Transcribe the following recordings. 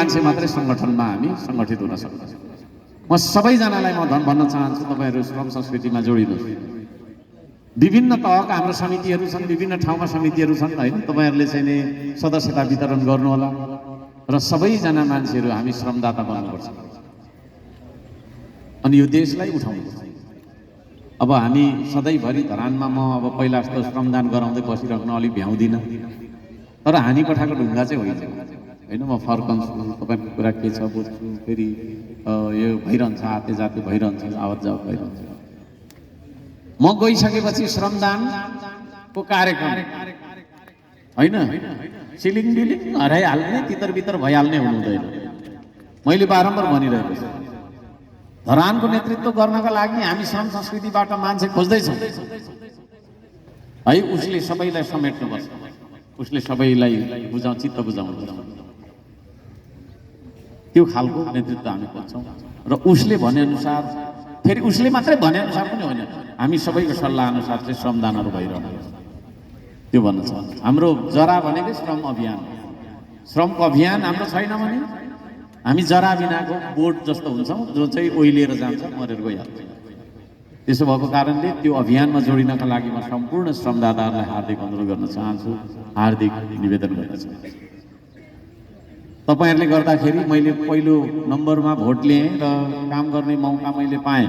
मान्छे मात्रै सङ्गठनमा हामी सङ्गठित हुन सक्छौँ। म सबैजनालाई म भन्न चाहन्छु तपाईँहरू श्रम संस्कृतिमा जोडिनुहोस्। विभिन्न तहका हाम्रो समितिहरू छन्, विभिन्न ठाउँमा समितिहरू छन् होइन, तपाईँहरूले चाहिँ नि सदस्यता वितरण गर्नुहोला र सबैजना मान्छेहरू हामी श्रमदाता बन्नुपर्छ अनि यो देशलाई उठाउनुपर्छ। अब हामी सधैँभरि धरानमा म अब पहिला जस्तो श्रमदान गराउँदै बसिराख्न अलिक भ्याउँदिनँ, तर हानी पठाएको ढुङ्गा चाहिँ होइन। म फर्कन्छु, तपाईँको कुरा के छ बुझ्छु, फेरि यो भइरहन्छ, आते जाते भइरहन्छ, आवत जावत भइरहन्छ। म गइसकेपछि श्रमदानको कार्यक्रम होइन सिलिङ बिलिङ हराइहाल्ने, तितर बितर भइहाल्ने हुनुहुँदैन। मैले बारम्बार भनिरहेको छु, धरानको नेतृत्व गर्नका लागि हामी श्रम संस्कृतिबाट मान्छे खोज्दैछौँ है। उसले सबैलाई समेट्नुपर्छ, उसले सबैलाई चित्त बुझाउनुपर्छ। त्यो खालको नेतृत्व हामी खोज्छौँ र उसले भनेअनुसार, फेरि उसले मात्रै भनेअनुसार पनि होइन, हामी सबैको सल्लाह अनुसार चाहिँ श्रमदानहरू भइरहनु त्यो भन्न चाहन्छु। हाम्रो जरा भनेकै श्रम अभियान, श्रमको अभियान हाम्रो छैन भने हामी जरा बिनाको बोट जस्तो हुन्छौँ जो चाहिँ ओइलिएर जान्छ, मरेर गइहाल्छ। त्यसो भएको कारणले त्यो अभियानमा जोडिनका लागि म सम्पूर्ण श्रमदाताहरूलाई हार्दिक अनुरोध गर्न चाहन्छु, हार्दिक निवेदन गर्न चाहन्छु। तपाईँहरूले गर्दाखेरि मैले पहिलो नम्बरमा भोट लिएँ र काम गर्ने मौका मैले पाएँ।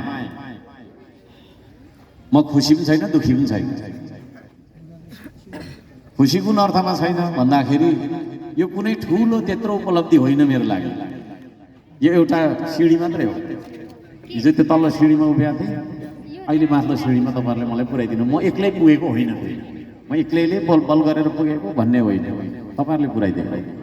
म खुसी पनि छैन, दुखी पनि छैन। खुसी कुन अर्थमा छैन भन्दाखेरि यो कुनै ठुलो त्यत्रो उपलब्धि होइन मेरो लागि, यो एउटा सिँढी मात्रै हो। हिजो त्यो तल्लो सिँढीमा उभिएको थिएँ, अहिले माथिल्लो सिँढीमा तपाईँहरूले मलाई पुर्याइदिनु। म एक्लै पुगेको होइन, म एक्लैले बल गरेर पुगेको भन्ने होइन, तपाईँहरूले पुर्याइदिनु।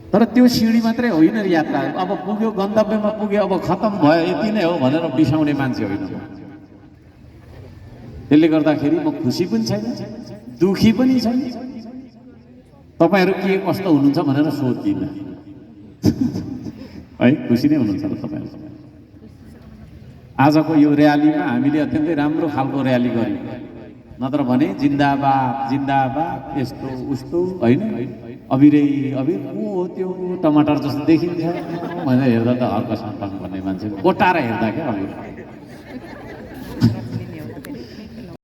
तर त्यो सिँढी मात्रै होइन यात्रा। अब पुग्यो, गन्तव्यमा पुग्यो, अब खत्तम भयो, यति नै हो भनेर बिसाउने मान्छे होइन। त्यसले गर्दाखेरि म खुसी पनि छैन, दुखी पनि छैन। तपाईँहरू के कस्तो हुनुहुन्छ भनेर सोध्दिनँ है, खुसी नै हुनुहुन्छ र तपाईँहरू। आजको यो र्यालीमा हामीले अत्यन्तै राम्रो खालको र्याली गर्यौँ, नत्र भने जिन्दाबाद जिन्दाबाद यस्तो उस्तो होइन, अबिरै अबिर को हो त्यो टमाटर जस्तो देखिन्छ भनेर हेर्दा त हर्क सन्तान भन्ने मान्छे कोटाएर हेर्दा क्या अबिर